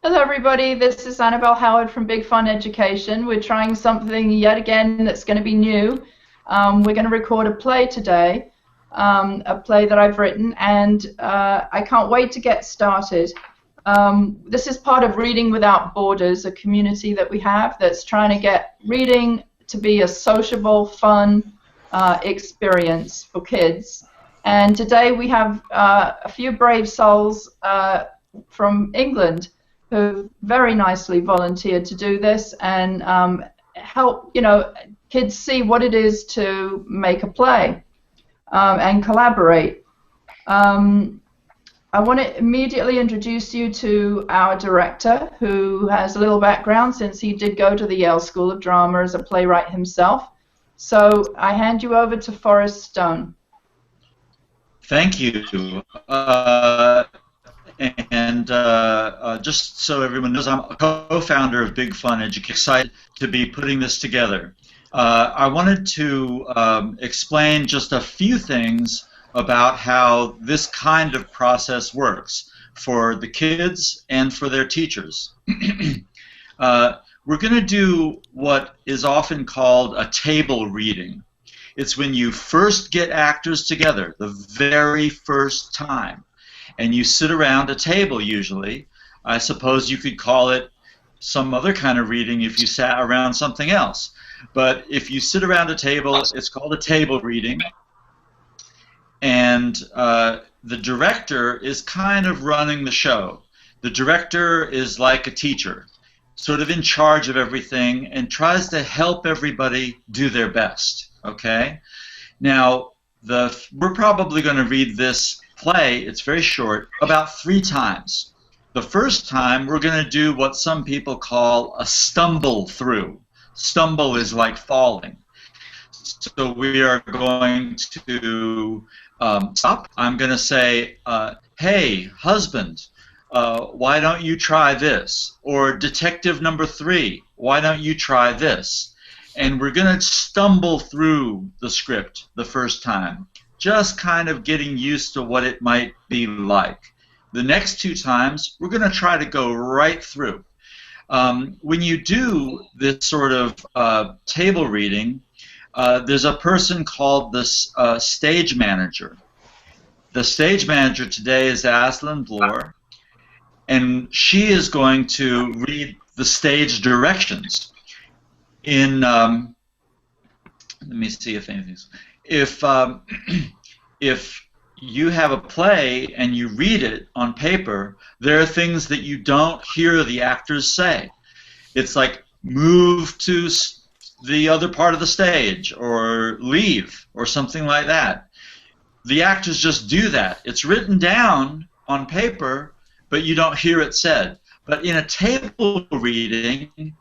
Hello everybody, this is Annabelle Howard from Big Fun Education. We're trying something yet again that's going to be new. We're going to record a play today, a play that I've written, and I can't wait to get started. This is part of Reading Without Borders, a community that we have that's trying to get reading to be a sociable, fun experience for kids. And today we have a few brave souls from England who very nicely volunteered to do this and help kids see what it is to make a play and collaborate. I want to immediately introduce you to our director, who has a little background since he did go to the Yale School of Drama as a playwright himself. So I hand you over to Forrest Stone. Thank you. Just so everyone knows, I'm a co-founder of Big Fun Education. Excited to be putting this together. I wanted to explain just a few things about how this kind of process works for the kids and for their teachers. We're going to do what is often called a table reading. It's when you first get actors together, the very first time. And you sit around a table usually. I suppose you could call it some other kind of reading if you sat around something else. But if you sit around a table, it's called a table reading. And the director is kind of running the show. The director is like a teacher, sort of in charge of everything and tries to help everybody do their best. Okay? Now, we're probably going to read this play, it's very short, about 3 times. The first time we're going to do what some people call a stumble through. Stumble is like falling. So we are going to stop. I'm going to say, hey, husband, why don't you try this? Or detective number 3, why don't you try this? And we're going to stumble through the script the first time, just kind of getting used to what it might be like. The next 2 times, we're going to try to go right through. When you do this sort of table reading, there's a person called the stage manager. The stage manager today is Aslan Bloor, and she is going to read the stage directions. Let me see if anything's... If you have a play and you read it on paper, there are things that you don't hear the actors say. It's like move to the other part of the stage or leave or something like that. The actors just do that. It's written down on paper, but you don't hear it said. But in a table reading,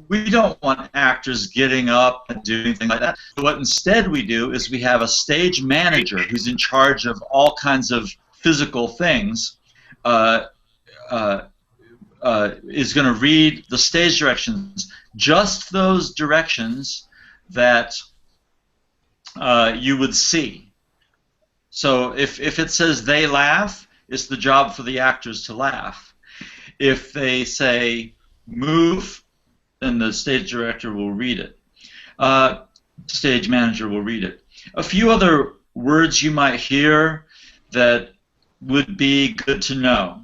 we don't want actors getting up and doing things like that. So what instead we do is we have a stage manager who's in charge of all kinds of physical things, is going to read the stage directions, just those directions that you would see. So if it says they laugh, it's the job for the actors to laugh. If they say move, then the stage director will read it. Stage manager will read it. A few other words you might hear that would be good to know.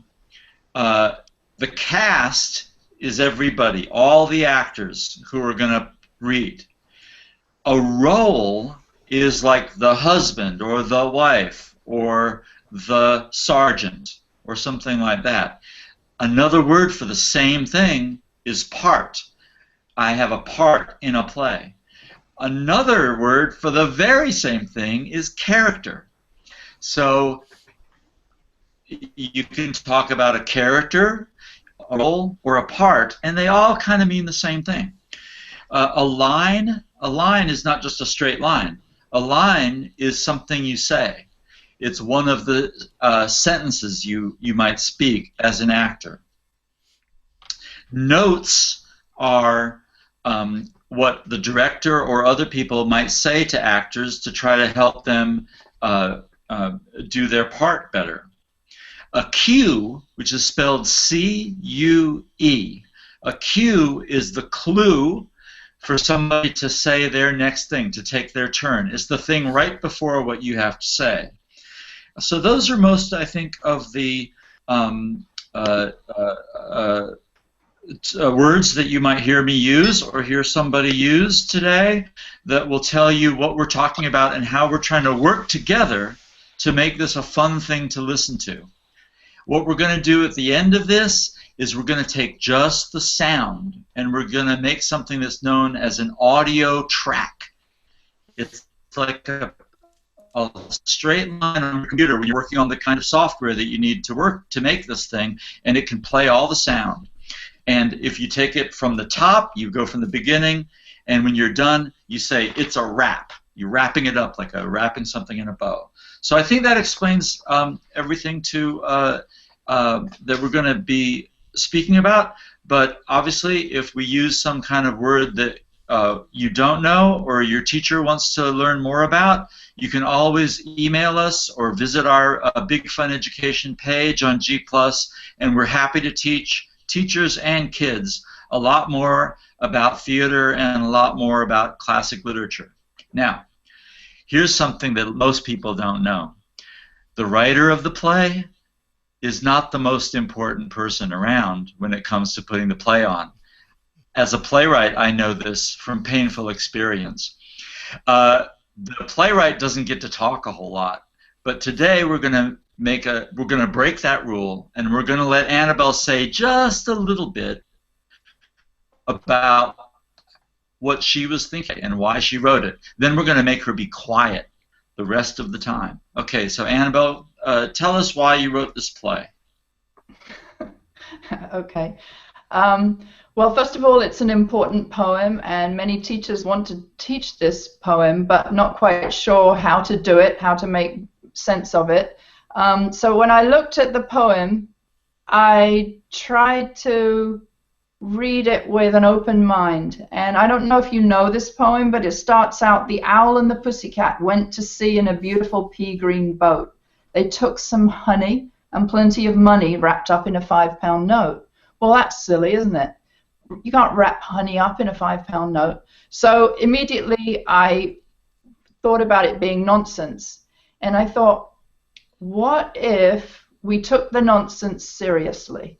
The cast is everybody, all the actors who are going to read. A role is like the husband or the wife or the sergeant or something like that. Another word for the same thing is part. I have a part in a play. Another word for the very same thing is character. So you can talk about a character, a role, or a part, and they all kind of mean the same thing. A line is not just a straight line. A line is something you say. It's one of the sentences you might speak as an actor. Notes are what the director or other people might say to actors to try to help them do their part better. A cue, which is spelled C-U-E, a cue is the clue for somebody to say their next thing, to take their turn. It's the thing right before what you have to say. So those are most, I think, of the words that you might hear me use or hear somebody use today that will tell you what we're talking about and how we're trying to work together to make this a fun thing to listen to. What we're going to do at the end of this is we're going to take just the sound and we're going to make something that's known as an audio track. It's like a straight line on your computer when you're working on the kind of software that you need to work to make this thing, and it can play all the sound. And if you take it from the top, you go from the beginning, and when you're done, you say it's a wrap. You're wrapping it up like wrapping something in a bow. So I think that explains everything that we're going to be speaking about. But obviously, if we use some kind of word that you don't know or your teacher wants to learn more about, you can always email us or visit our Big Fun Education page on G+, and we're happy to teach teachers and kids a lot more about theater and a lot more about classic literature. Now, here's something that most people don't know. The writer of the play is not the most important person around when it comes to putting the play on. As a playwright, I know this from painful experience. The playwright doesn't get to talk a whole lot, but today we're going to break that rule, and we're going to let Annabelle say just a little bit about what she was thinking and why she wrote it. Then we're going to make her be quiet the rest of the time. Okay, so Annabelle, tell us why you wrote this play. Okay. Well, first of all, it's an important poem, and many teachers want to teach this poem, but not quite sure how to do it, how to make sense of it. So when I looked at the poem, I tried to read it with an open mind. And I don't know if you know this poem, but it starts out, "The owl and the pussycat went to sea in a beautiful pea-green boat. They took some honey and plenty of money wrapped up in a 5-pound note." Well, that's silly, isn't it? You can't wrap honey up in a 5-pound note. So immediately I thought about it being nonsense. And I thought, what if we took the nonsense seriously?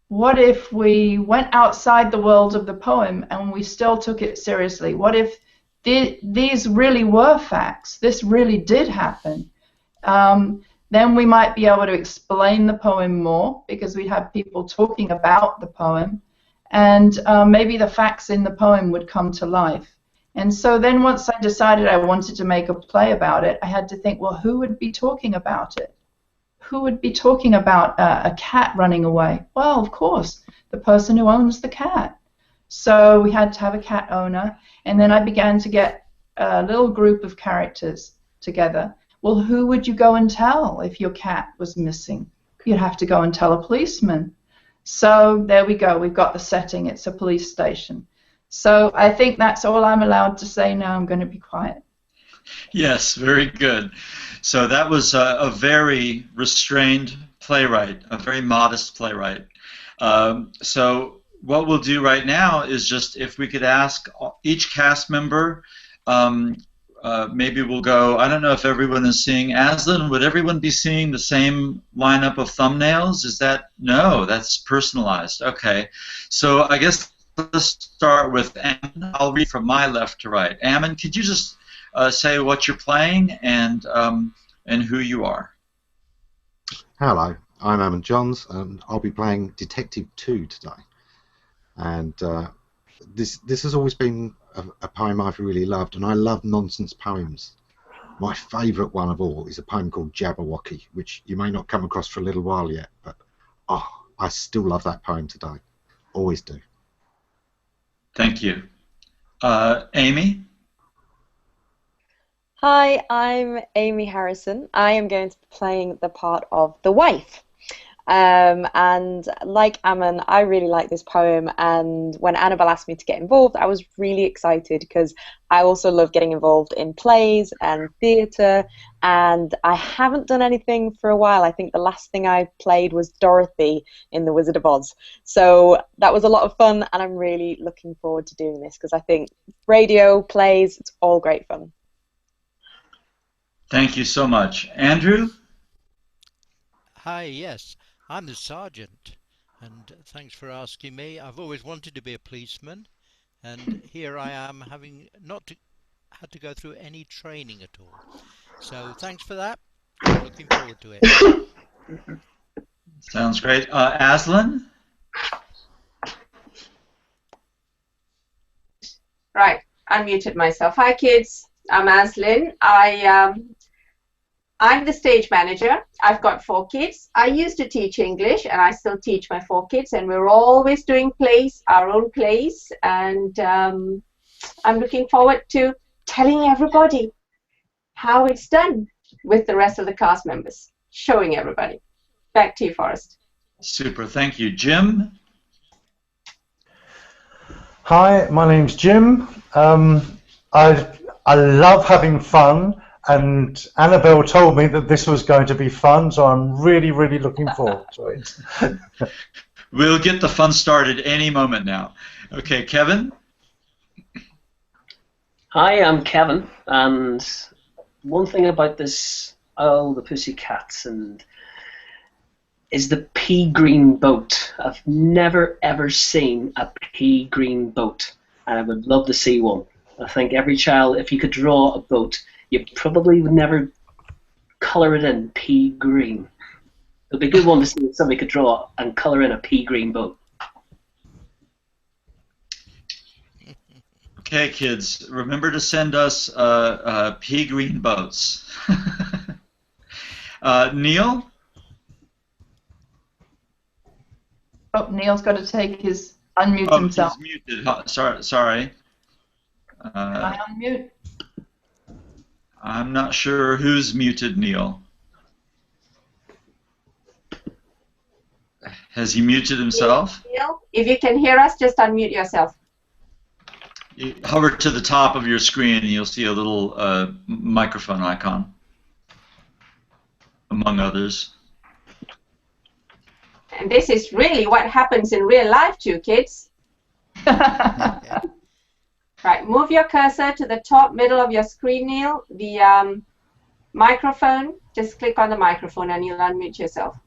What if we went outside the world of the poem and we still took it seriously? What if these really were facts? This really did happen. Then we might be able to explain the poem more because we'd have people talking about the poem, and maybe the facts in the poem would come to life. And so then once I decided I wanted to make a play about it, I had to think, well, who would be talking about it? Who would be talking about a cat running away? Well, of course, the person who owns the cat. So we had to have a cat owner, and then I began to get a little group of characters together. Well, who would you go and tell if your cat was missing? You'd have to go and tell a policeman. So there we go. We've got the setting. It's a police station. So I think that's all I'm allowed to say now. I'm going to be quiet. Yes, very good. So that was a very restrained playwright, a very modest playwright. So what we'll do right now is just if we could ask each cast member, maybe we'll go, I don't know if everyone is seeing Aslan. Would everyone be seeing the same lineup of thumbnails? Is that, no, that's personalized. Okay. So I guess let's start with Ammon. I'll read from my left to right. Ammon, could you just say what you're playing and who you are? Hello, I'm Ammon Johns, and I'll be playing Detective 2 today. And this has always been a poem I've really loved, and I love nonsense poems. My favourite one of all is a poem called Jabberwocky, which you may not come across for a little while yet, but oh, I still love that poem today. Always do. Thank you. Amy? Hi, I'm Amy Harrison. I am going to be playing the part of the wife. And like Ammon, I really like this poem, and when Annabelle asked me to get involved, I was really excited because I also love getting involved in plays and theatre, and I haven't done anything for a while. I think the last thing I played was Dorothy in The Wizard of Oz. So that was a lot of fun, and I'm really looking forward to doing this because I think radio, plays, it's all great fun. Thank you so much. Andrew? Hi, yes, I'm the sergeant, and thanks for asking me. I've always wanted to be a policeman, and here I am having had to go through any training at all. So thanks for that. I'm looking forward to it. Sounds great. Aslan? Right, unmuted myself. Hi kids, I'm Aslin. I'm the stage manager. I've got 4 kids. I used to teach English, and I still teach my 4 kids, and we're always doing plays, our own plays, and I'm looking forward to telling everybody how it's done with the rest of the cast members, showing everybody. Back to you, Forrest. Super, thank you. Jim? Hi, my name's Jim. I love having fun, and Annabelle told me that this was going to be fun, so I'm really, really looking forward to it. We'll get the fun started any moment now. Okay, Kevin? Hi, I'm Kevin, and one thing about this the Pussycats is the pea green boat. I've never ever seen a pea green boat, and I would love to see one. I think every child, if you could draw a boat, you probably would never colour it in pea green. It would be a good one to see if somebody could draw and colour in a pea green boat. Okay, kids, remember to send us pea green boats. Neil? Oh, Neil's got to take his unmute himself. He's muted. Sorry. Can I unmute? I'm not sure who's muted Neil. Has he muted himself? Neil, if you can hear us, just unmute yourself. You hover to the top of your screen and you'll see a little microphone icon, among others. And this is really what happens in real life too, kids. Right, move your cursor to the top middle of your screen, Neil. The microphone, just click on the microphone and you'll unmute yourself.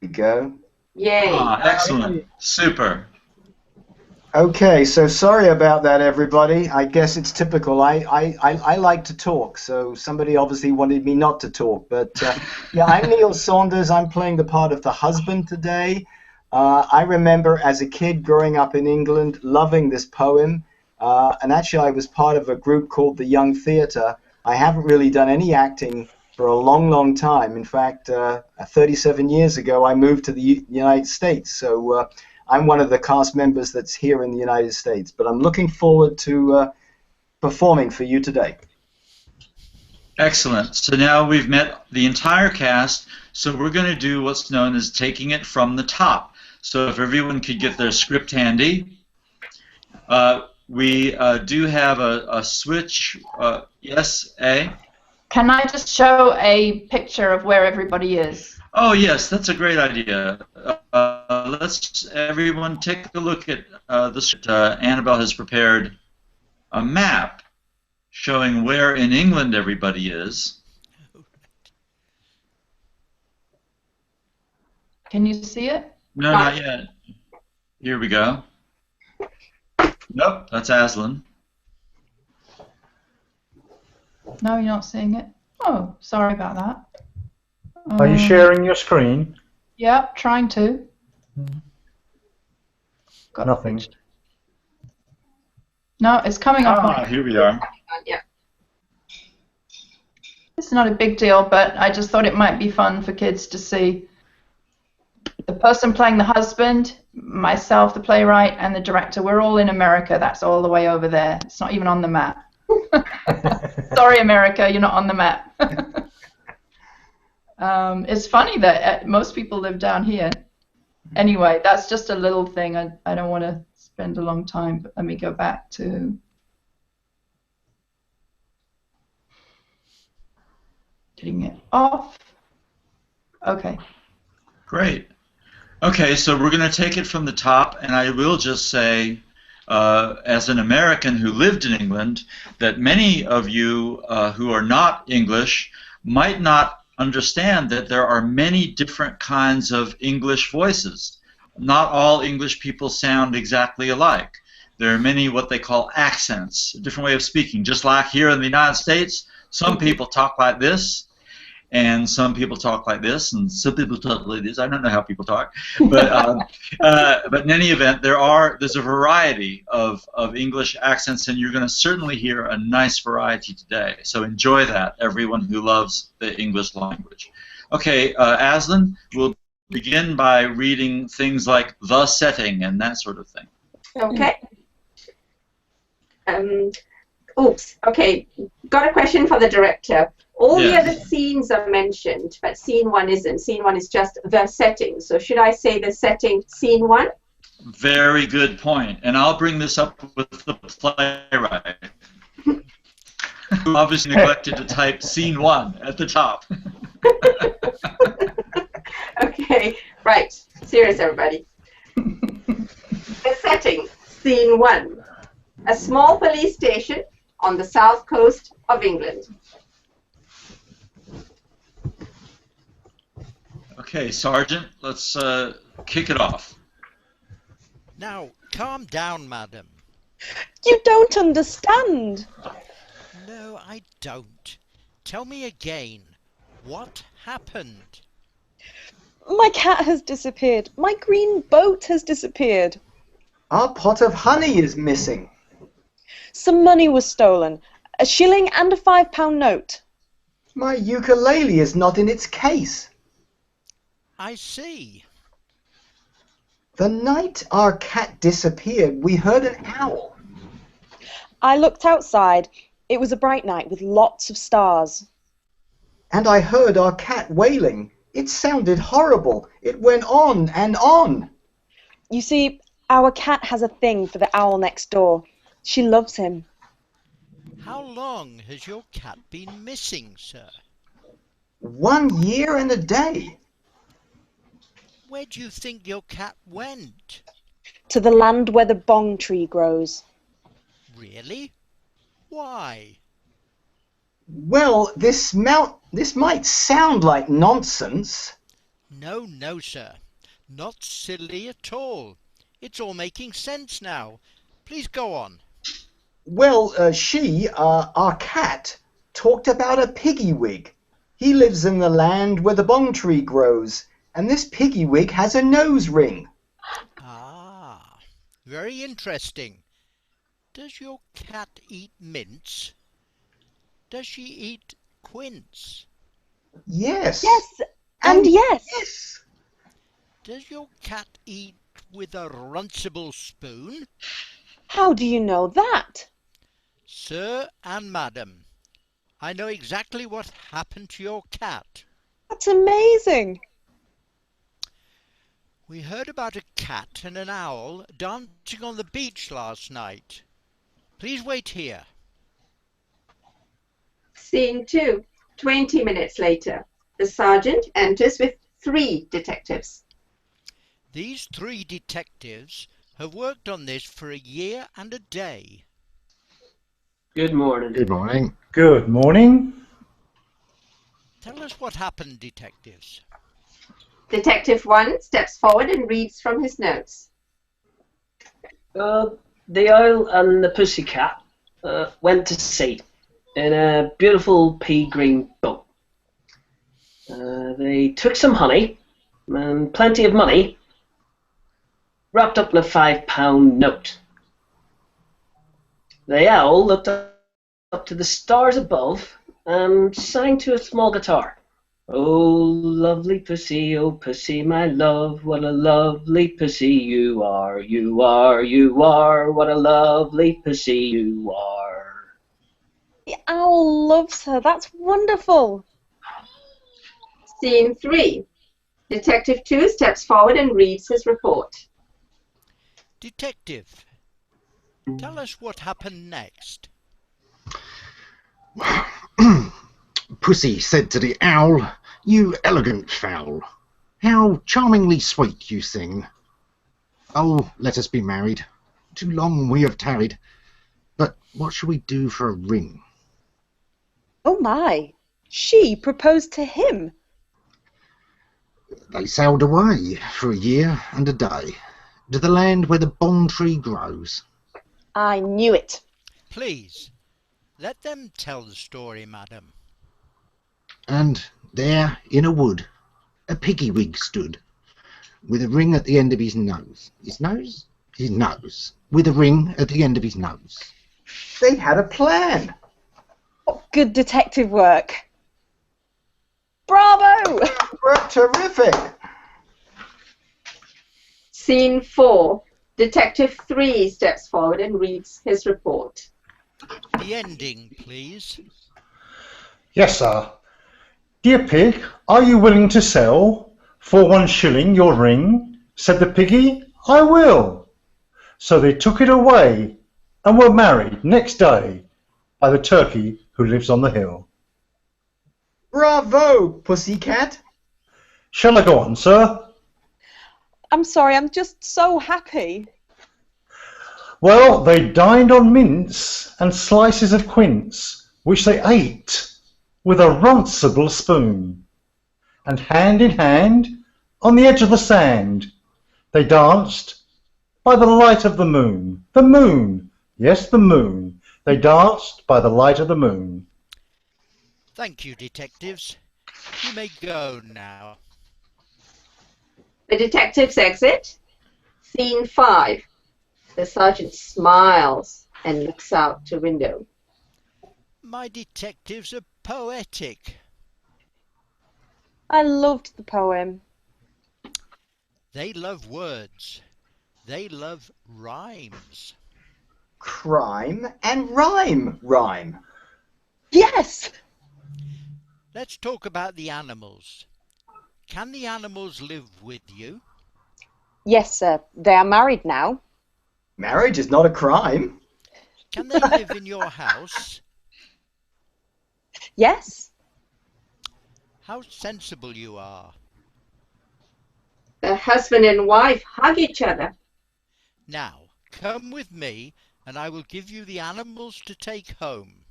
There you go. Yay. Ah, excellent. Super. Okay, so sorry about that, everybody. I guess it's typical. I like to talk, so somebody obviously wanted me not to talk. But yeah, I'm Neil Saunders. I'm playing the part of the husband today. I remember as a kid growing up in England loving this poem, and actually I was part of a group called the Young Theater. I haven't really done any acting for a long, long time. In fact, 37 years ago I moved to the United States, so I'm one of the cast members that's here in the United States. But I'm looking forward to performing for you today. Excellent. So now we've met the entire cast, so we're going to do what's known as taking it from the top. So if everyone could get their script handy. We do have a switch. Yes, A? Can I just show a picture of where everybody is? Oh, yes, that's a great idea. Let's everyone take a look at the script. Annabelle has prepared a map showing where in England everybody is. Can you see it? No, not yet. Here we go. Nope, that's Aslan. No, you're not seeing it? Oh, sorry about that. Are you sharing your screen? Yeah, trying to. Got nothing. No, it's coming up. Ah, here we are. Yeah. It's not a big deal, but I just thought it might be fun for kids to see. The person playing the husband, myself, the playwright, and the director, we're all in America. That's all the way over there. It's not even on the map. Sorry, America, you're not on the map. It's funny that most people live down here. Anyway, that's just a little thing. I don't want to spend a long time, but let me go back to getting it off. Okay. Great. Okay, so we're going to take it from the top, and I will just say, as an American who lived in England, that many of you who are not English might not understand that there are many different kinds of English voices. Not all English people sound exactly alike. There are many what they call accents, a different way of speaking. Just like here in the United States, some people talk like this, and some people talk like this, and some people talk like this. I don't know how people talk, but in any event, there's a variety of English accents, and you're going to certainly hear a nice variety today. So enjoy that, everyone who loves the English language. Okay, Aslan, we'll begin by reading things like the setting and that sort of thing. Okay. Oops. Okay. Got a question for the director. All the other scenes are mentioned, but scene 1 isn't. Scene 1 is just the setting. So should I say the setting, scene 1? Very good point. And I'll bring this up with the playwright, who obviously neglected to type scene 1 at the top. Okay, right. Serious, everybody. The setting, scene 1. A small police station on the south coast of England. Okay, Sergeant, let's kick it off. Now, calm down, madam. You don't understand. No, I don't. Tell me again. What happened? My cat has disappeared. My green boat has disappeared. Our pot of honey is missing. Some money was stolen. A shilling and a £5 note. My ukulele is not in its case. I see. The night our cat disappeared, we heard an owl. I looked outside. It was a bright night with lots of stars. And I heard our cat wailing. It sounded horrible. It went on and on. You see, our cat has a thing for the owl next door. She loves him. How long has your cat been missing, sir? 1 year and a day. Where do you think your cat went? To the land where the bong tree grows. Really? Why? Well, this might sound like nonsense. No, no, sir. Not silly at all. It's all making sense now. Please go on. Well, our cat, talked about a piggy wig. He lives in the land where the bong tree grows, and this piggy wig has a nose ring. Ah, very interesting. Does your cat eat mince? Does she eat quince? Yes. Yes, and yes. Yes. Does your cat eat with a runcible spoon? How do you know that? Sir and madam, I know exactly what happened to your cat. That's amazing. We heard about a cat and an owl dancing on the beach last night. Please wait here. Scene 2, 20 minutes later. The sergeant enters with 3 detectives. These 3 detectives have worked on this for a year and a day. Good morning. Good morning. Good morning. Tell us what happened, detectives. Detective 1 steps forward and reads from his notes. The owl and the Pussycat went to sea in a beautiful pea green boat. They took some honey and plenty of money wrapped up in a £5 note. The owl looked up to the stars above and sang to a small guitar. Oh, lovely pussy, oh pussy, my love, what a lovely pussy you are, you are, you are, what a lovely pussy you are. The owl loves her. That's wonderful. Scene 3. Detective 2 steps forward and reads his report. Detective, tell us what happened next. Pussy said to the owl, "You elegant fowl, how charmingly sweet you sing. Oh, let us be married. Too long we have tarried. But what shall we do for a ring?" Oh my, she proposed to him. They sailed away for a year and a day to the land where the bond tree grows. I knew it. Please, let them tell the story, madam. And there, in a wood, a piggy-wig stood, with a ring at the end of his nose. His nose? His nose. With a ring at the end of his nose. They had a plan. What good detective work. Bravo! Terrific. Scene 4. Detective 3 steps forward and reads his report. The ending, please. Yes, sir. Dear pig, are you willing to sell for 1 shilling your ring? Said the piggy, I will. So they took it away and were married next day by the turkey who lives on the hill. Bravo, Pussycat. Shall I go on, sir? I'm sorry, I'm just so happy. Well, they dined on mince and slices of quince, which they ate with a runcible spoon. And hand in hand, on the edge of the sand, they danced by the light of the moon. The moon, yes, the moon. They danced by the light of the moon. Thank you, detectives. You may go now. The detectives exit. Scene 5. The sergeant smiles and looks out the window. My detectives are poetic. I loved the poem. They love words. They love rhymes. Crime and rhyme. Yes! Let's talk about the animals. Can the animals live with you? Yes, sir. They are married now. Marriage is not a crime. Can they live in your house? Yes. How sensible you are. The husband and wife hug each other. Now, come with me and I will give you the animals to take home.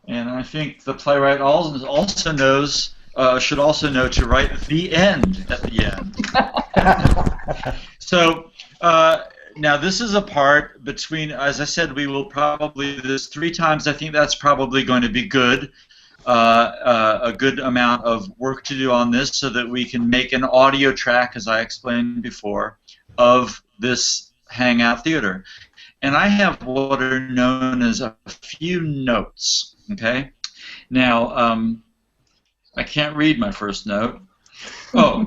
And I think the playwright also knows, should also know to write the end at the end. So now this is a part between, as I said, we will probably, there's 3 times, I think that's probably going to be good. A good amount of work to do on this so that we can make an audio track, as I explained before, of this Hangout Theater. And I have what are known as a few notes, okay? Now, I can't read my first note. Oh,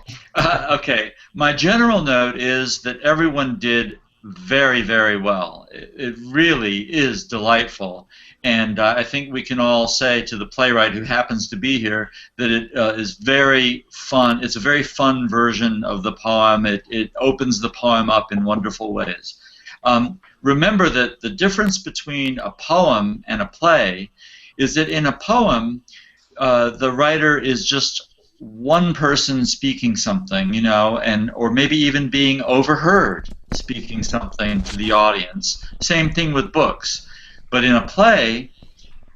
okay. My general note is that everyone did very, very well. It really is delightful. And I think we can all say to the playwright who happens to be here that it is very fun. It's a very fun version of the poem. It opens the poem up in wonderful ways. Remember that the difference between a poem and a play is that in a poem, the writer is just one person speaking something, you know, or maybe even being overheard speaking something to the audience. Same thing with books. But in a play,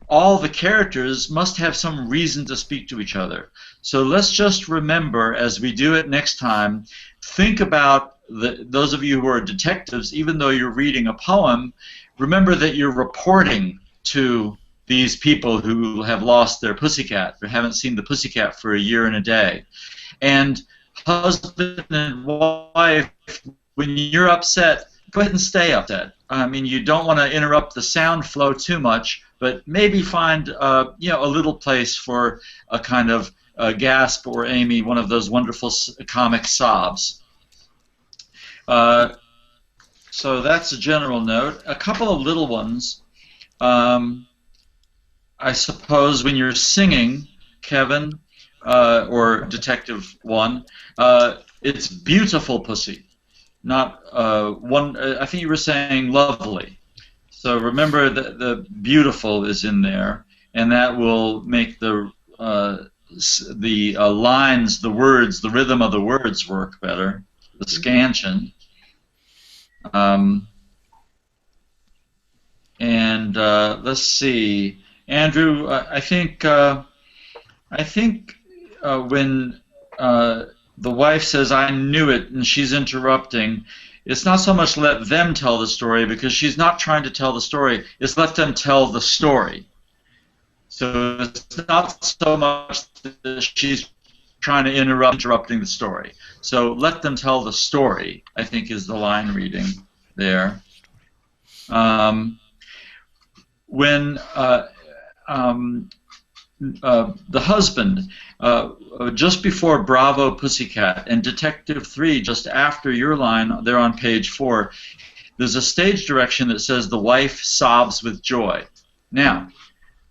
all the characters must have some reason to speak to each other. So let's just remember, as we do it next time, think about those of you who are detectives, even though you're reading a poem, remember that you're reporting to these people who have lost their pussycat, who haven't seen the pussycat for a year and a day. And husband and wife, when you're upset, go ahead and stay upset. I mean, you don't want to interrupt the sound flow too much, but maybe find you know, a little place for a kind of gasp or Amy, one of those wonderful comic sobs. So that's a general note. A couple of little ones. I suppose when you're singing, Kevin, or Detective 1. It's beautiful, Pussy. Not one. I think you were saying lovely. So remember that the beautiful is in there, and that will make the lines, the words, the rhythm of the words work better. The scansion. And let's see, Andrew. I think when the wife says, "I knew it," and she's interrupting, it's not so much let them tell the story, because she's not trying to tell the story. It's let them tell the story. So it's not so much that she's trying to interrupting the story. So let them tell the story, I think, is the line reading there. When the husband, just before Bravo Pussycat, and Detective 3, just after your line, there on page 4, there's a stage direction that says the wife sobs with joy. Now,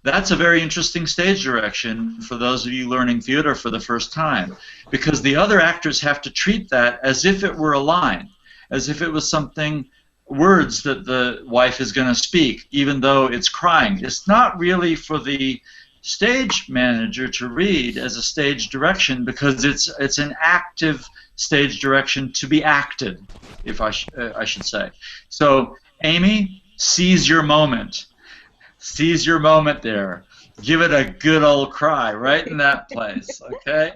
that's a very interesting stage direction for those of you learning theater for the first time, because the other actors have to treat that as if it were a line, as if it was something, words that the wife is going to speak, even though it's crying. It's not really for the stage manager to read as a stage direction, because it's an active stage direction to be acted, if I should say. So, Amy, seize your moment. Seize your moment there. Give it a good old cry right in that place, okay?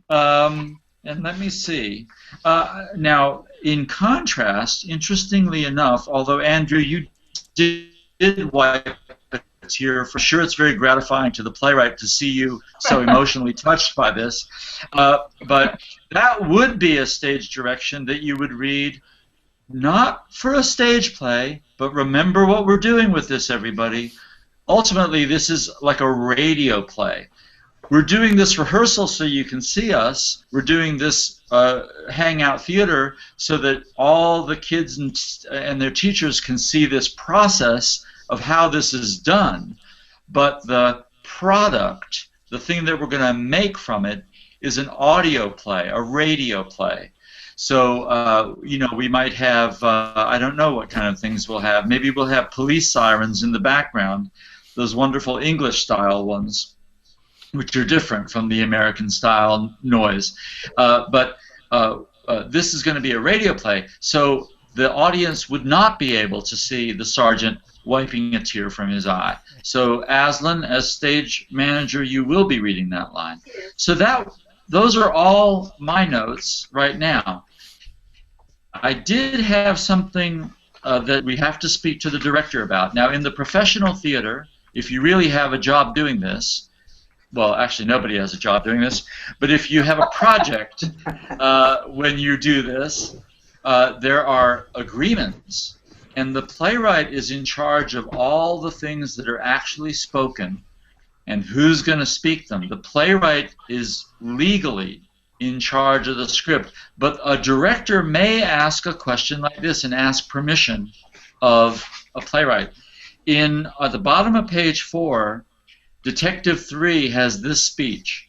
And let me see. Now, in contrast, interestingly enough, although, Andrew, you did wipe a tear, for sure it's very gratifying to the playwright to see you so emotionally touched by this, but that would be a stage direction that you would read, not for a stage play, but remember what we're doing with this, everybody. Ultimately, this is like a radio play. We're doing this rehearsal so you can see us. We're doing this Hangout Theater so that all the kids and their teachers can see this process of how this is done. But the product, the thing that we're going to make from it, is an audio play, a radio play. So, you know, we might have, I don't know what kind of things we'll have. Maybe we'll have police sirens in the background, those wonderful English-style ones, which are different from the American-style noise. But this is going to be a radio play, so the audience would not be able to see the sergeant wiping a tear from his eye. So, Aslan, as stage manager, you will be reading that line. So those are all my notes right now. I did have something that we have to speak to the director about. Now, in the professional theater, if you really have a job doing this, well, actually nobody has a job doing this, but if you have a project when you do this, there are agreements, and the playwright is in charge of all the things that are actually spoken and who's going to speak them. The playwright is legally in charge of the script, but a director may ask a question like this and ask permission of a playwright. At the bottom of page 4, Detective 3 has this speech,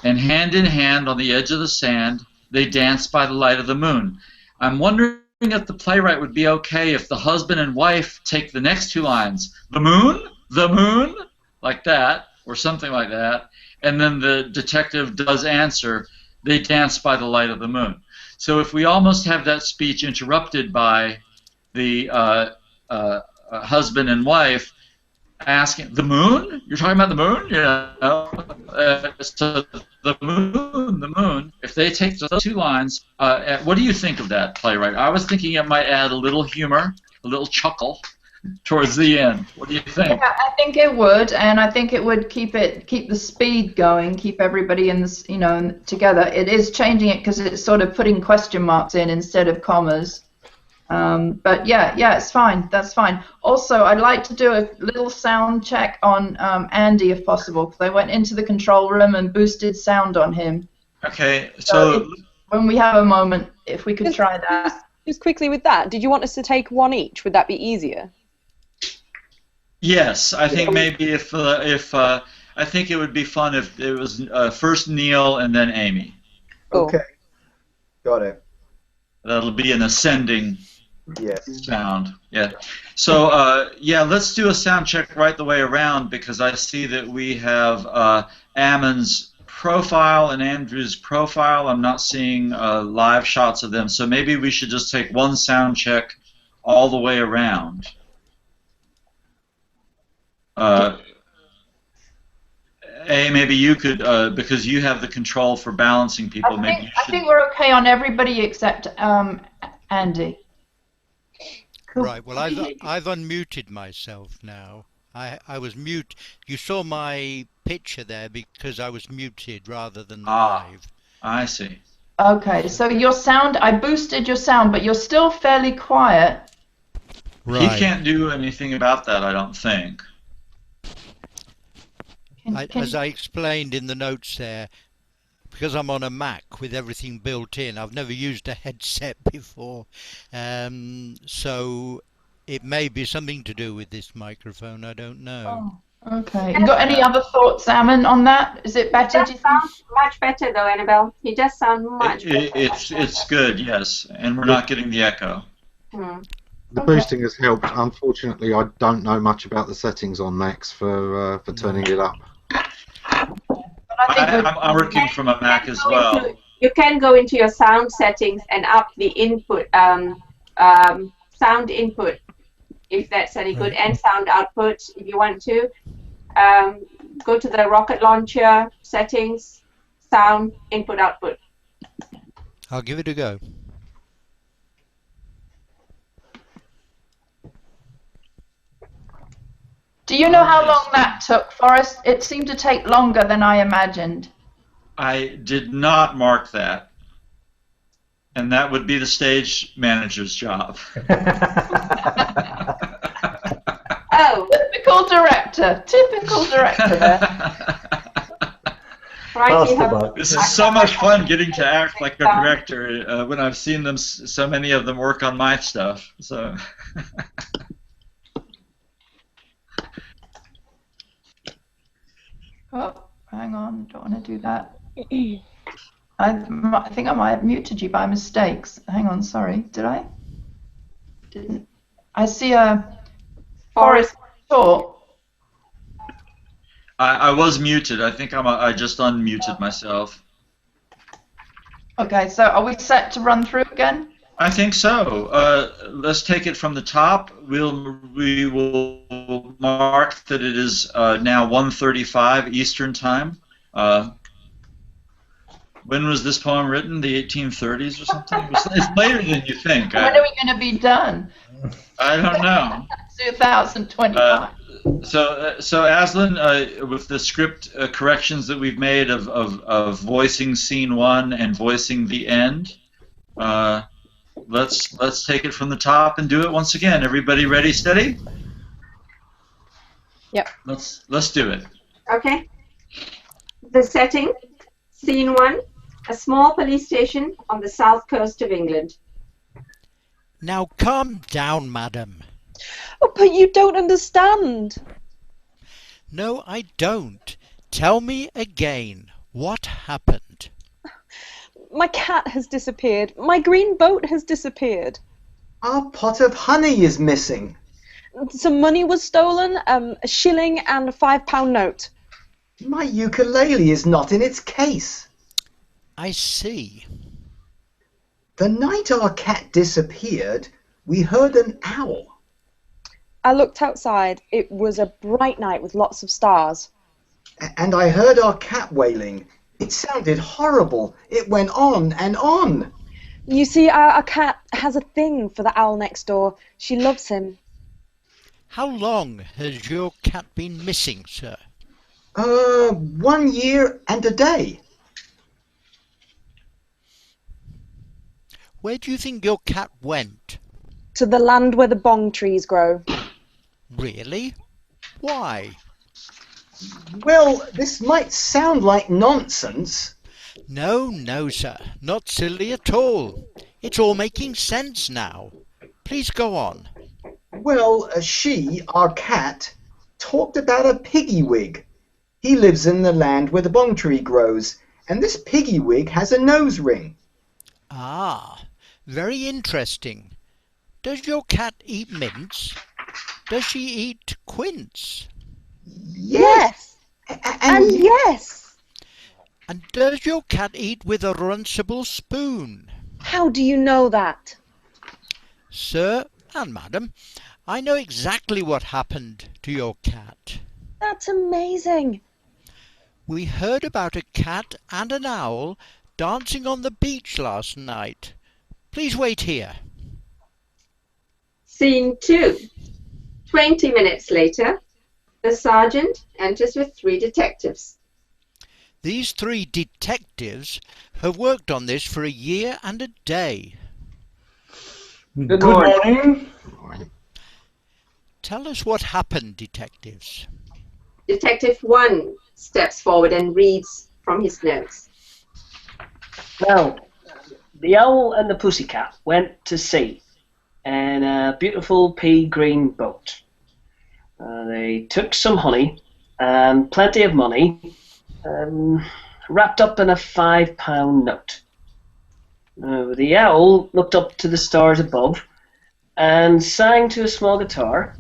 and hand in hand on the edge of the sand, they dance by the light of the moon. I'm wondering if the playwright would be okay if the husband and wife take the next two lines, the moon, like that, or something like that, and then the detective does answer, they dance by the light of the moon. So if we almost have that speech interrupted by the husband and wife asking, the moon? You're talking about the moon? So the moon, if they take those two lines, what do you think of that, playwright? I was thinking it might add a little humor, a little chuckle towards the end. What do you think? Yeah, I think it would, and I think it would keep the speed going, keep everybody in this, you know, together. It is changing it because it's sort of putting question marks in instead of commas. But yeah, it's fine. That's fine. Also, I'd like to do a little sound check on Andy, if possible, because I went into the control room and boosted sound on him. Okay, so when we have a moment, if we could try that. Just quickly with that, did you want us to take one each? Would that be easier? yes, I think maybe if I think it would be fun if it was first Neil and then Amy. Cool. Okay. Got it. That'll be an ascending Yes. sound. Yeah. So yeah, let's do a sound check right the way around, because I see that we have Ammon's profile and Andrew's profile. I'm not seeing live shots of them, so maybe we should just take one sound check all the way around. Maybe you could, because you have the control for balancing people. I think we're okay on everybody except Andy. Right. Well, I've unmuted myself now. I was mute. You saw my picture there because I was muted rather than live. I see. Okay, so your sound, I boosted your sound, but you're still fairly quiet. Right. He can't do anything about that, I don't think. As I explained in the notes there, because I'm on a Mac with everything built in, I've never used a headset before, so it may be something to do with this microphone, I don't know. Oh, okay. You got any other thoughts, Ammon, on that? Is it better? It sounds much better though, Annabelle. He does sound much better. It's good, yes, and we're not getting the echo. The boosting has helped. Unfortunately, I don't know much about the settings on Macs for turning it up. I'm working from a Mac as well. You can go into your sound settings and up the input, sound input, if that's any good, and sound output if you want to. Go to the rocket launcher settings, sound input output. I'll give it a go. Do you know how long that took, Forrest? It seemed to take longer than I imagined. I did not mark that. And that would be the stage manager's job. Oh. Typical director. Typical director there. Right, this is so much fun getting to act like a director when I've seen them, so many of them work on my stuff. So. Oh, hang on, don't want to do that. I think I might have muted you by mistake. Hang on, sorry. Did I? Didn't. I see a Forrest talk. I was muted. I think I just unmuted myself. Okay, so are we set to run through again? I think so. Let's take it from the top. We will mark that it is now 1:35 Eastern Time. When was this poem written? The 1830s or something? It's later than you think. When are we going to be done? I don't know. 2025. So Aslan, with the script corrections that we've made of voicing scene 1 and voicing the end, let's take it from the top and do it once again. Everybody ready, steady? Yep. Let's do it. Okay. The setting, scene 1, a small police station on the south coast of England. Now calm down, madam. Oh, but you don't understand. No, I don't. Tell me again. What happened? My cat has disappeared. My green boat has disappeared. Our pot of honey is missing. Some money was stolen, a shilling and a £5 note. My ukulele is not in its case. I see. The night our cat disappeared, we heard an owl. I looked outside. It was a bright night with lots of stars. And I heard our cat wailing. It sounded horrible. It went on and on. You see, our cat has a thing for the owl next door. She loves him. How long has your cat been missing, sir? 1 year and a day. Where do you think your cat went? To the land where the bong trees grow. Really? Why? Well, this might sound like nonsense. No, no, sir. Not silly at all. It's all making sense now. Please go on. Well, she, our cat, talked about a piggy wig. He lives in the land where the bong tree grows, and this piggy-wig has a nose ring. Ah, very interesting. Does your cat eat mince? Does she eat quince? Yes. And yes. And does your cat eat with a runcible spoon? How do you know that? Sir and madam, I know exactly what happened to your cat. That's amazing. We heard about a cat and an owl dancing on the beach last night. Please wait here. Scene 2. 20 minutes later, the sergeant enters with 3 detectives. These 3 detectives have worked on this for a year and a day. Good morning. Tell us what happened, detectives. Detective 1 steps forward and reads from his notes. Well, the owl and the pussycat went to sea in a beautiful pea green boat. They took some honey and plenty of money wrapped up in a £5 note. The owl looked up to the stars above and sang to a small guitar,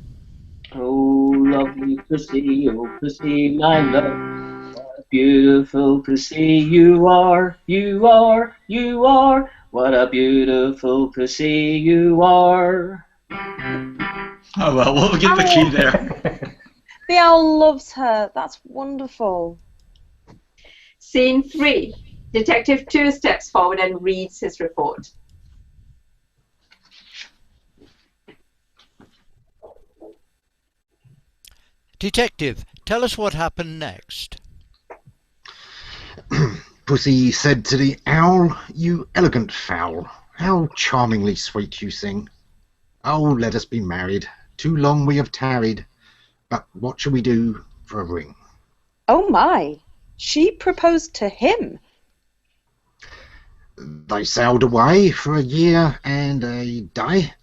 "Oh, lovely pussy, oh, pussy, my love, what a beautiful pussy you are, you are, you are, what a beautiful pussy you are." Oh, well, we'll get the key there. The owl loves her. That's wonderful. Scene 3. Detective 2 steps forward and reads his report. Detective, tell us what happened next. Pussy said to the owl, "You elegant fowl, how charmingly sweet you sing. Oh, let us be married. Too long we have tarried. But what shall we do for a ring?" Oh my. She proposed to him. They sailed away for a year and a day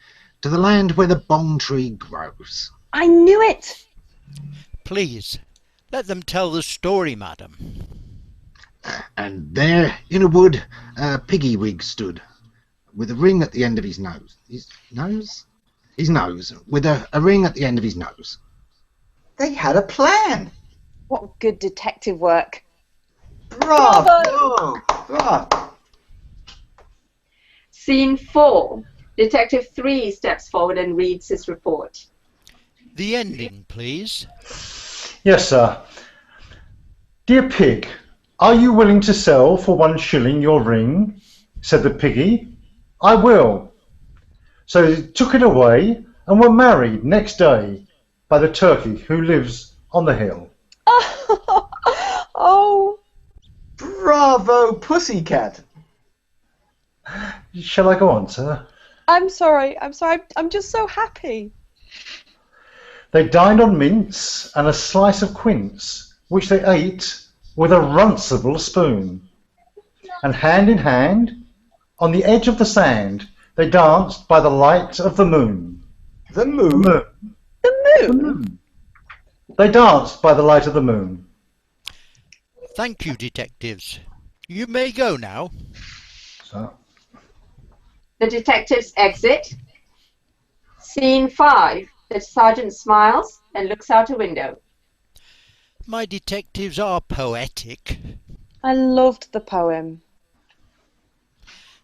to the land where the bong tree grows. I knew it. Please, let them tell the story, madam. And there in a wood a piggy-wig stood, with a ring at the end of his nose. His nose? His nose, with a ring at the end of his nose. They had a plan. What good detective work. Bravo! Bravo. Scene 4. Detective 3 steps forward and reads his report. The ending, please. Yes, sir. "Dear pig, are you willing to sell for 1 shilling your ring?" said the piggy. "I will." So they took it away and were married next day by the turkey who lives on the hill. Oh. Bravo, Pussycat. Shall I go on, sir? I'm sorry. I'm just so happy. They dined on mince and a slice of quince, which they ate with a runcible spoon. And hand in hand, on the edge of the sand, they danced by the light of the moon. The moon? The moon? They danced by the light of the moon. Thank you, detectives. You may go now. So, The detectives exit. Scene 5. The sergeant smiles and looks out a window. My detectives are poetic. I loved the poem.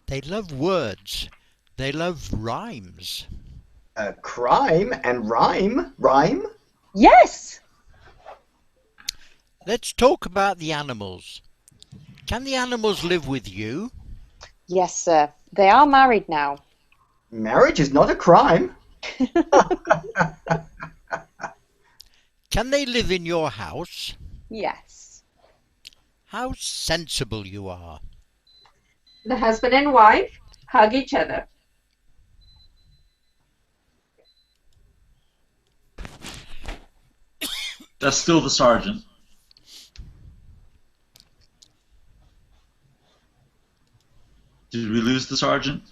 They love words. They love rhymes. Crime and rhyme? Rhyme? Yes. Let's talk about the animals. Can the animals live with you? Yes, sir. They are married now. Marriage is not a crime. Can they live in your house? Yes. How sensible you are. The husband and wife hug each other. That's still the sergeant. Did we lose the sergeant?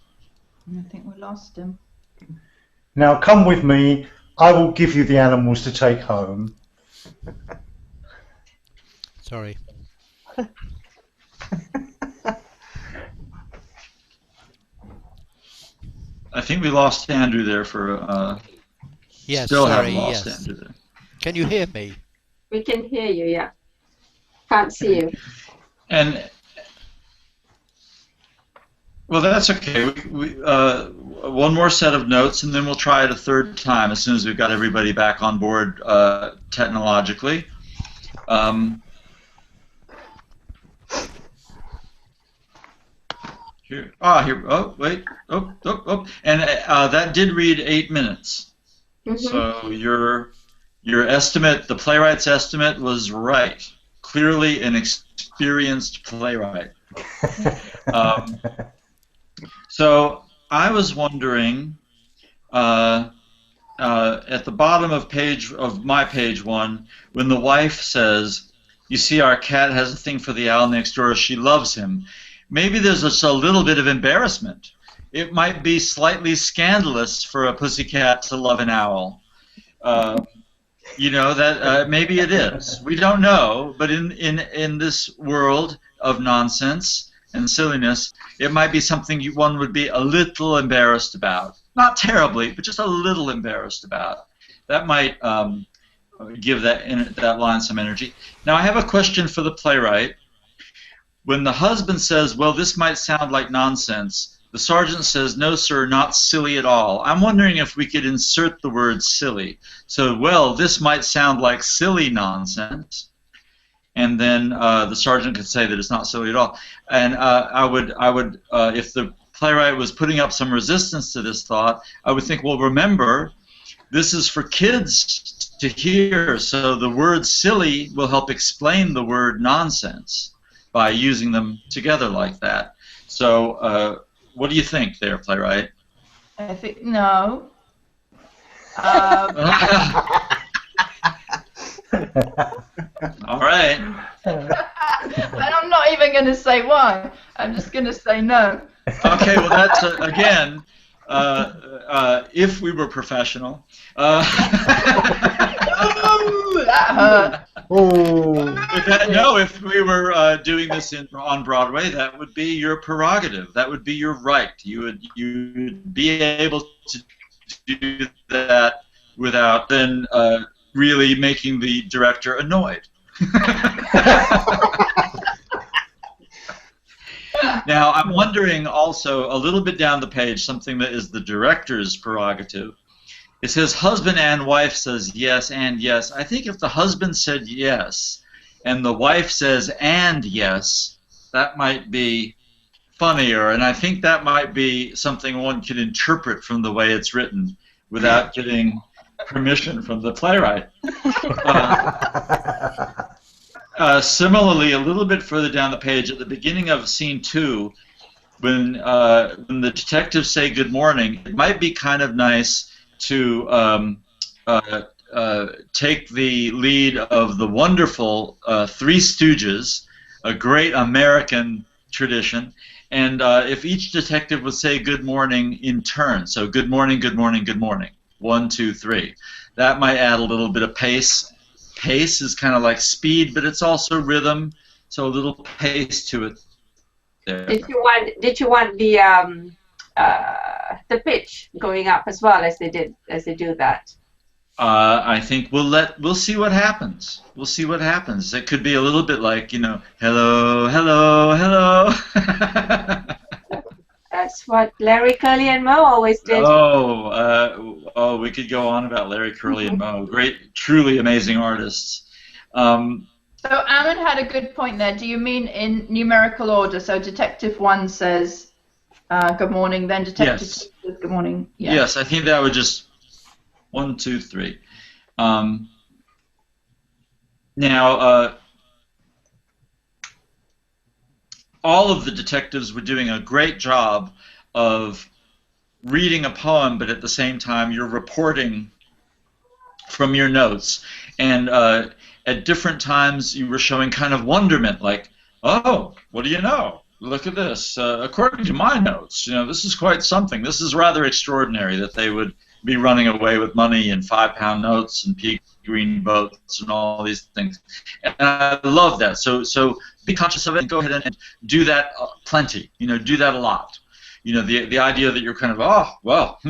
I think we lost him. now come with me. I will give you the animals to take home. Sorry. I think we lost Andrew there for. Yes, still sorry, have lost yes. Andrew there. Can you hear me? We can hear you, yeah. Can't see you. And well, that's okay. One more set of notes, and then we'll try it a third time as soon as we've got everybody back on board technologically. Here. Oh, wait. Oh. And that did read 8 minutes. Mm-hmm. So your estimate, the playwright's estimate, was right. Clearly an experienced playwright. So I was wondering, at the bottom of my page 1, when the wife says, "You see, our cat has a thing for the owl next door. She loves him." Maybe there's just a little bit of embarrassment. It might be slightly scandalous for a pussycat to love an owl. You know, that maybe it is. We don't know, but in this world of nonsense and silliness, it might be something one would be a little embarrassed about. Not terribly, but just a little embarrassed about. That might give that line some energy. Now, I have a question for the playwright. When the husband says, "Well, this might sound like nonsense," the sergeant says, "No, sir, not silly at all." I'm wondering if we could insert the word silly. So, "Well, this might sound like silly nonsense," and then the sergeant could say that it's not silly at all. And I would, if the playwright was putting up some resistance to this thought, I would think, well, remember, this is for kids to hear, so the word silly will help explain the word nonsense by using them together like that. So, what do you think there, playwright? I think no. All right. And I'm not even going to say why. I'm just going to say no. Okay, well, that's, again, if we were professional. Ooh, that hurt. No, if we were doing this on Broadway, that would be your prerogative. That would be your right. You would be able to do that without then really making the director annoyed. Now, I'm wondering also, a little bit down the page, something that is the director's prerogative. It says husband and wife says yes and yes. I think if the husband said yes and the wife says and yes, that might be funnier, and I think that might be something one could interpret from the way it's written without getting permission from the playwright. Similarly, a little bit further down the page, at the beginning of scene 2, when the detectives say good morning, it might be kind of nice to take the lead of the wonderful Three Stooges, a great American tradition, and if each detective would say good morning in turn, so good morning, good morning, good morning, 1, 2, 3. That might add a little bit of pace. Pace is kind of like speed, but it's also rhythm, so a little pace to it there. Did you want the pitch going up as well as they do that? I think we'll see what happens. We'll see what happens. It could be a little bit like, you know, hello, hello, hello. That's what Larry, Curly, and Moe always did. Oh, we could go on about Larry, Curly, and Moe. Great, truly amazing artists. So Ammon had a good point there. Do you mean in numerical order? So Detective 1 says good morning, then Detective 2 says good morning. Yeah. Yes, I think that would just 1, 2, 3. Now, all of the detectives were doing a great job of reading a poem, but at the same time you're reporting from your notes. And at different times you were showing kind of wonderment, like, oh, what do you know? Look at this. According to my notes, you know, this is quite something. This is rather extraordinary that they would be running away with money in £5 notes and green boats and all these things. And I love that. So be conscious of it and go ahead and do that plenty. Do that a lot. The idea that you're kind of, oh, well,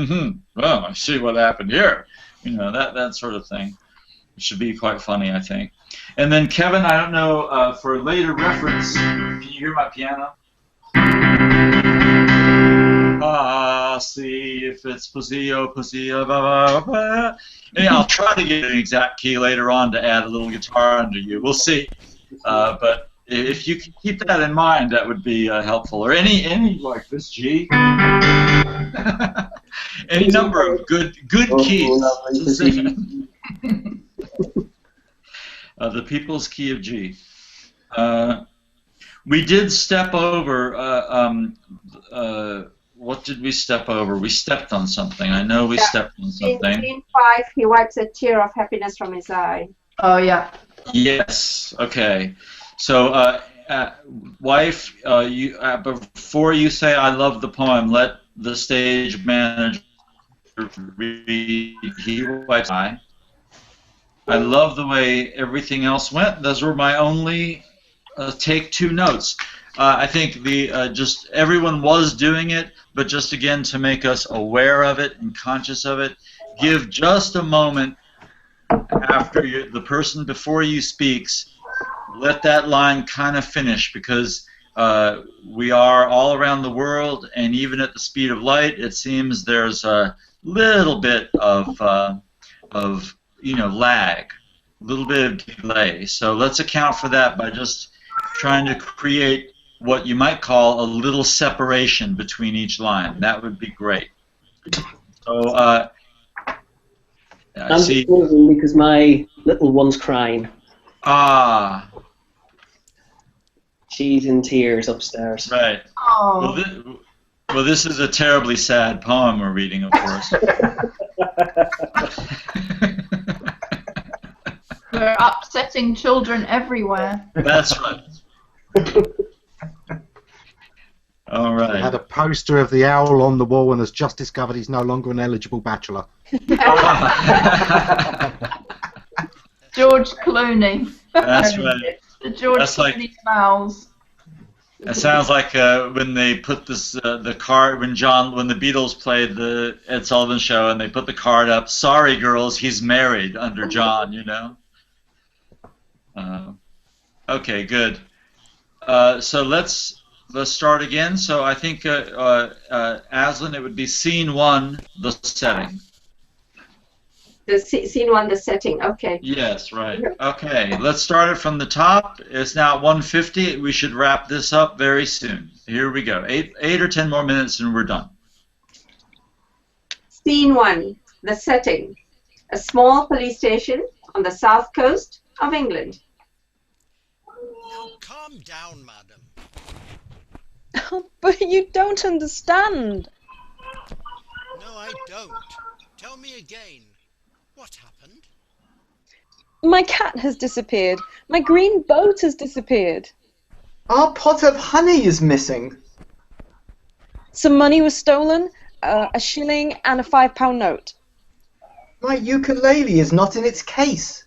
well, I see what happened here. That sort of thing. It should be quite funny, I think. And then Kevin, I don't know, for later reference, can you hear my piano? See if it's pussy, oh pussy, oh, ba, ba, ba. And I'll try to get an exact key later on to add a little guitar under you. We'll see. But if you can keep that in mind, that would be helpful. Or any like this G. Any number of good keys. The people's key of G. We did step over. What did we step over? We stepped on something. I know we stepped on something. In scene 5, he wipes a tear of happiness from his eye. Oh, yeah. Yes. Okay. So, wife, before you say I love the poem, let the stage manager read. He wipes eye. I love the way everything else went. Those were my only take 2 notes. I think just everyone was doing it, but just again to make us aware of it and conscious of it, give just a moment after the person before you speaks. Let that line kind of finish, because we are all around the world, and even at the speed of light, it seems there's a little bit of lag, a little bit of delay. So let's account for that by just trying to create what you might call a little separation between each line. That would be great. So, I'm just moving because my little one's crying. Ah. She's in tears upstairs. Right. Oh. Well, this is a terribly sad poem we're reading, of course. We're upsetting children everywhere. That's right. All right. He had a poster of the owl on the wall and has just discovered he's no longer an eligible bachelor. George Clooney. That's right. The George Clooney owls. That sounds like when they put this the card when the Beatles played the Ed Sullivan Show and they put the card up. Sorry, girls, he's married under John. Okay, good. So let's start again. So I think Aslan, it would be scene 1, the setting. Scene 1, the setting. Okay. Yes, right. Okay, let's start it from the top. It's now 1:50. We should wrap this up very soon. Here we go. 8 or 10 more minutes and we're done. Scene 1, the setting. A small police station on the south coast of England. Now calm down, madam. But you don't understand. No, I don't. Tell me again. What happened? My cat has disappeared. My green boat has disappeared. Our pot of honey is missing. Some money was stolen, a shilling and a £5 note. My ukulele is not in its case.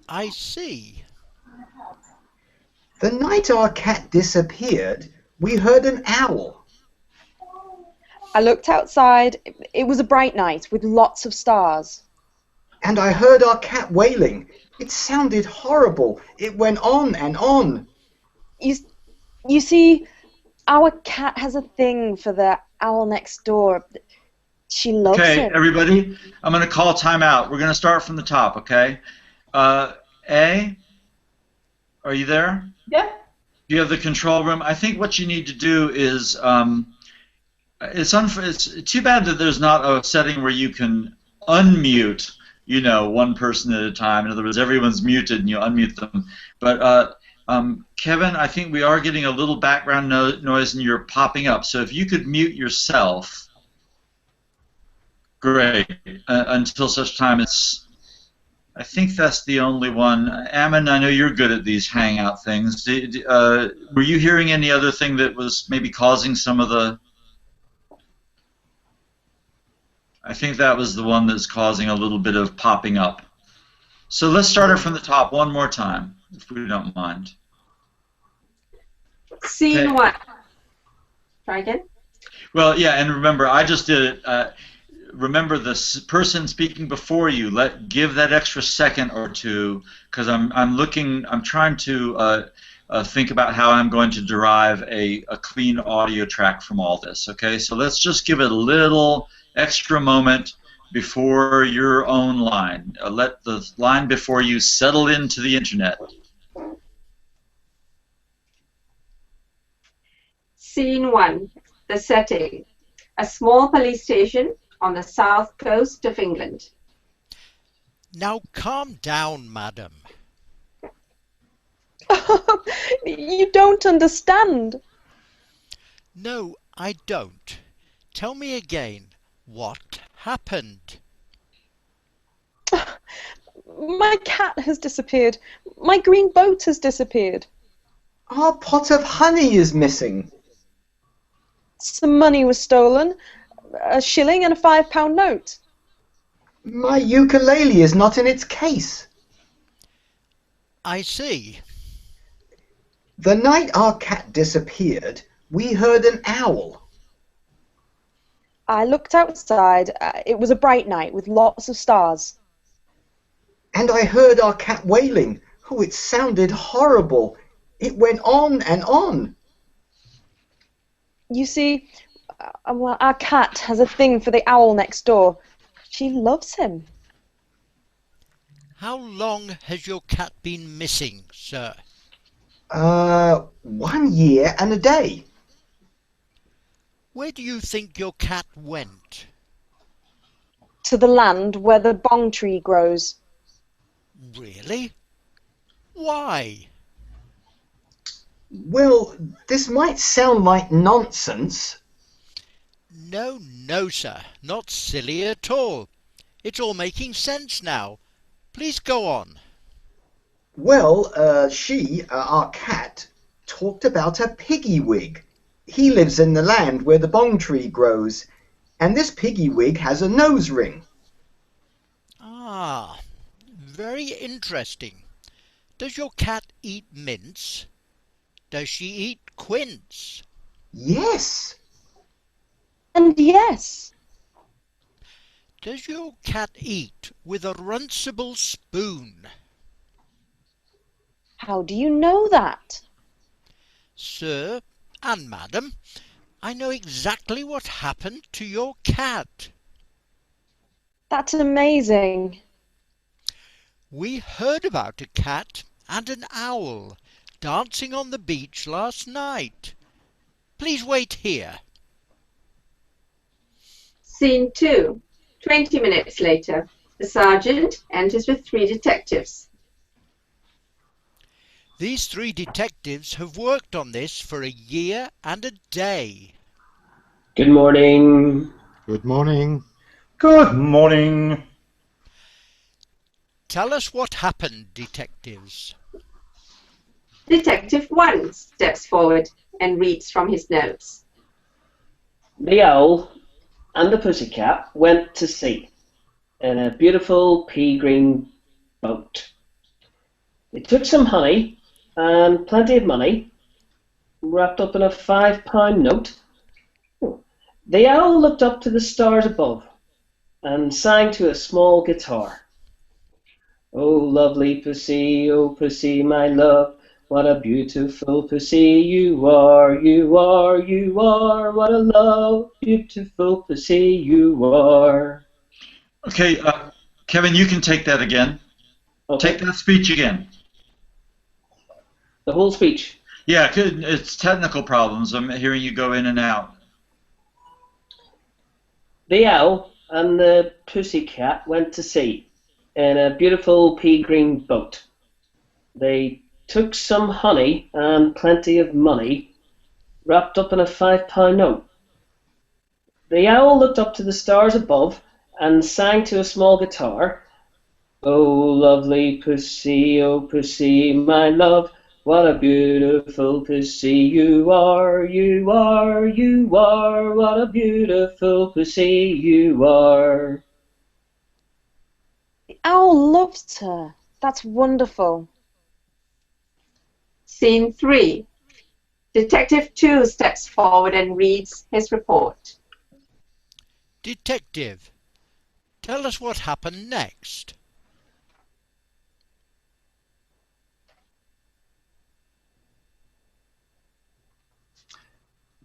I see. The night our cat disappeared, we heard an owl. I looked outside. It was a bright night with lots of stars. And I heard our cat wailing. It sounded horrible. It went on and on. You see, our cat has a thing for the owl next door. She loves it. Okay, everybody, I'm going to call time out. We're going to start from the top, okay? A, are you there? Yeah. You have the control room. I think what you need to do is, it's too bad that there's not a setting where you can unmute, one person at a time. In other words, everyone's muted and you unmute them. But Kevin, I think we are getting a little background noise and you're popping up. So if you could mute yourself, great. Until such time I think that's the only one. Ammon, I know you're good at these Hangout things. Were you hearing any other thing that was maybe causing some of the... I think that was the one that's causing a little bit of popping up. So let's start it from the top one more time, if we don't mind. Scene Okay. 1. Try again. Well, yeah, and remember, I just did it. Remember, the person speaking before you. Give that extra second or two, because I'm trying to think about how I'm going to derive a clean audio track from all this. Okay, so let's just give it a little extra moment before your own line. Let the line before you settle into the internet. Scene 1. The setting. A small police station on the south coast of England. Now calm down, madam. You don't understand. No, I don't. Tell me again, what happened? My cat has disappeared. My green boat has disappeared. Our pot of honey is missing. Some money was stolen, a shilling and a £5 note. My ukulele is not in its case. I see. The night our cat disappeared, we heard an owl. I looked outside. It was a bright night with lots of stars. And I heard our cat wailing. Oh, it sounded horrible. It went on and on. You see, well, our cat has a thing for the owl next door. She loves him. How long has your cat been missing, sir? 1 year and a day. Where do you think your cat went? To the land where the bong tree grows. Really? Why? Well, this might sound like nonsense. No, no, sir. Not silly at all. It's all making sense now. Please go on. Well, our cat, talked about a piggy wig. He lives in the land where the bong tree grows, and this piggy wig has a nose ring. Ah, very interesting. Does your cat eat mince? Does she eat quince? Yes. And yes. Does your cat eat with a runcible spoon? How do you know that? Sir and madam, I know exactly what happened to your cat. That's amazing. We heard about a cat and an owl dancing on the beach last night. Please wait here. Scene 2. 20 minutes later. The sergeant enters with 3 detectives. These 3 detectives have worked on this for a year and a day. Good morning. Good morning. Good morning. Tell us what happened, detectives. Detective 1 steps forward and reads from his notes. The owl and the pussycat went to sea in a beautiful pea green boat. They took some honey and plenty of money, wrapped up in a £5 note. The owl looked up to the stars above and sang to a small guitar. Oh, lovely pussy, oh, pussy, my love, what a beautiful pussy you are, you are, you are, what a love, beautiful pussy you are. Okay, Kevin, you can take that again. Okay. Take that speech again. The whole speech. Yeah, it's technical problems. I'm hearing you go in and out. The owl and the pussycat went to sea in a beautiful pea green boat. They took some honey and plenty of money, wrapped up in a £5 note. The owl looked up to the stars above and sang to a small guitar. Oh, lovely pussy, oh, pussy, my love, what a beautiful pussy you are, you are, you are, what a beautiful pussy you are. owl loves her. That's wonderful. Scene 3. Detective 2 steps forward and reads his report. Detective, tell us what happened next.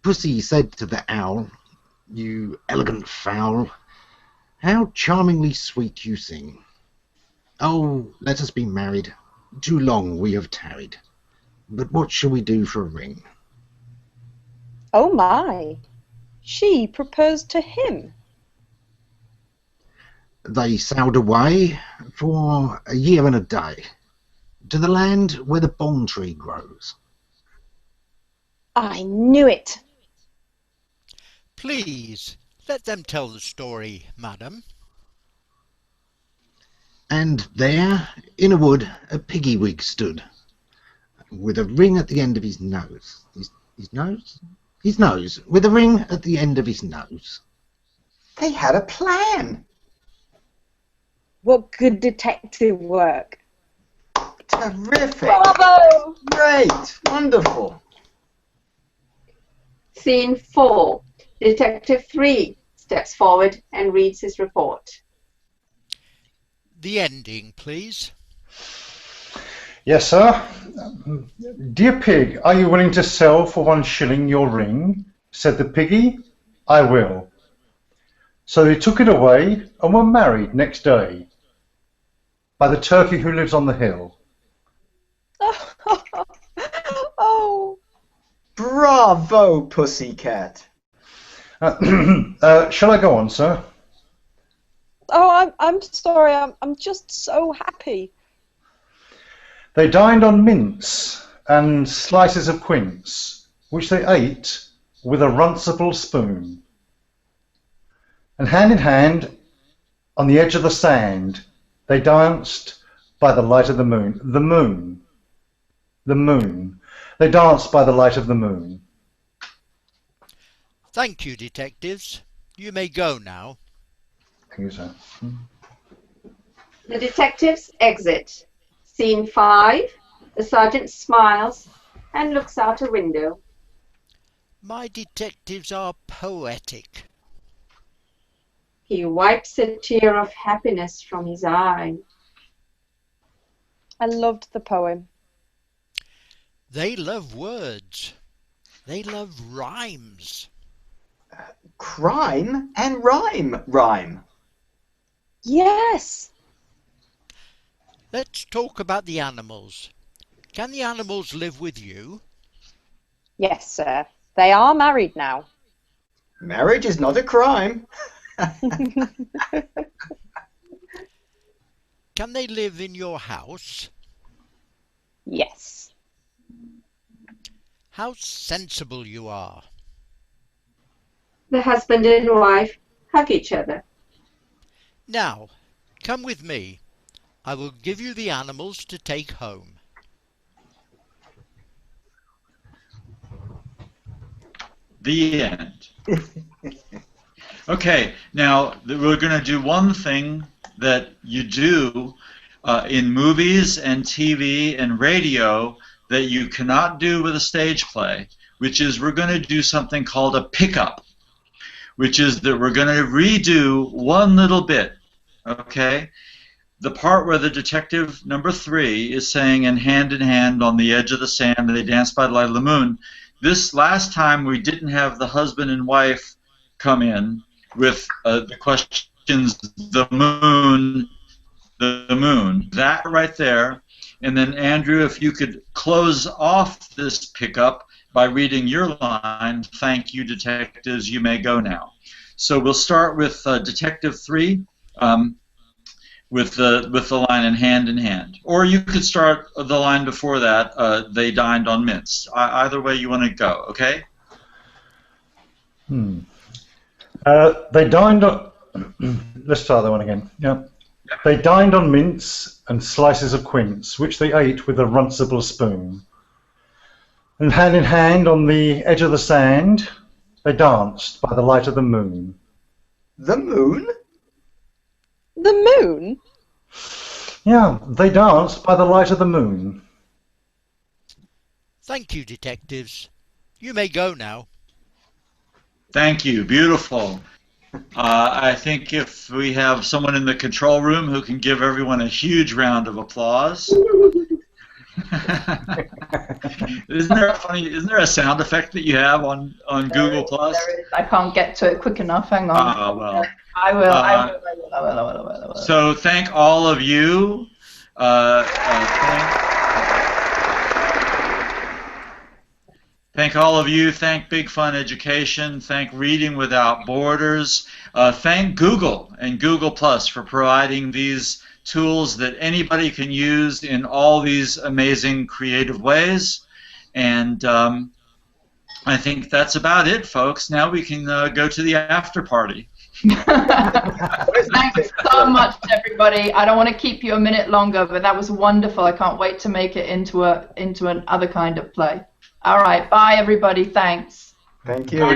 Pussy said to the owl, "You elegant fowl, how charmingly sweet you sing. Oh, let us be married. Too long we have tarried. But what shall we do for a ring?" Oh my! She proposed to him. They sailed away for a year and a day to the land where the bond tree grows. I knew it. Please, let them tell the story, madam. And there, in a wood, a piggywig stood, with a ring at the end of his nose. His nose? His nose, with a ring at the end of his nose. They had a plan. What good detective work. Terrific. Bravo! Great. Wonderful. Scene 4. Detective 3 steps forward and reads his report. The ending, please. Yes, sir. Dear pig, are you willing to sell for 1 shilling your ring? Said the piggy. I will. So they took it away and were married next day by the turkey who lives on the hill. Oh. Bravo, Pussycat. Shall I go on, sir? Oh, I'm sorry. I'm just so happy. They dined on mince and slices of quince, which they ate with a runcible spoon. And hand in hand, on the edge of the sand, they danced by the light of the moon. The moon. The moon. They danced by the light of the moon. Thank you, detectives. You may go now. Thank you, sir. The detectives exit. Scene 5. The sergeant smiles and looks out a window. My detectives are poetic. He wipes a tear of happiness from his eye. I loved the poem. They love words. They love rhymes. Crime and rhyme. Yes. Let's talk about the animals. Can the animals live with you? Yes, sir. They are married now. Marriage is not a crime. Can they live in your house? Yes. How sensible you are. The husband and wife hug each other. Now, come with me. I will give you the animals to take home. The end. Okay, now we're going to do one thing that you do in movies and TV and radio that you cannot do with a stage play, which is we're going to do something called a pickup, which is that we're going to redo one little bit, okay? The part where the detective number 3 is saying, in hand on the edge of the sand, they dance by the light of the moon. This last time we didn't have the husband and wife come in with the questions, the moon, that right there. And then, Andrew, if you could close off this pickup by reading your line, "Thank you, detectives, you may go now." So we'll start with Detective 3 with the line in hand. Or you could start the line before that, "They dined on mince." Either way you want to go, okay? They dined on... Let's start that one again. Yeah. They dined on mince and slices of quince, which they ate with a runcible spoon. And hand in hand on the edge of the sand, they danced by the light of the moon. The moon? The moon? Yeah, they dance by the light of the moon. Thank you, detectives. You may go now. Thank you. Beautiful. I think if we have someone in the control room who can give everyone a huge round of applause. Isn't there a sound effect that you have on Google Plus? There is. I can't get to it quick enough. Hang on. Well. I will. So thank all of you. Thank all of you. Thank Big Fun Education. Thank Reading Without Borders. Thank Google and Google Plus for providing these tools that anybody can use in all these amazing creative ways. And I think that's about it, folks. Now we can go to the after party. Thanks so much, everybody. I don't want to keep you a minute longer, but that was wonderful. I can't wait to make it into an other kind of play. All right, bye, everybody. Thanks. Thank you.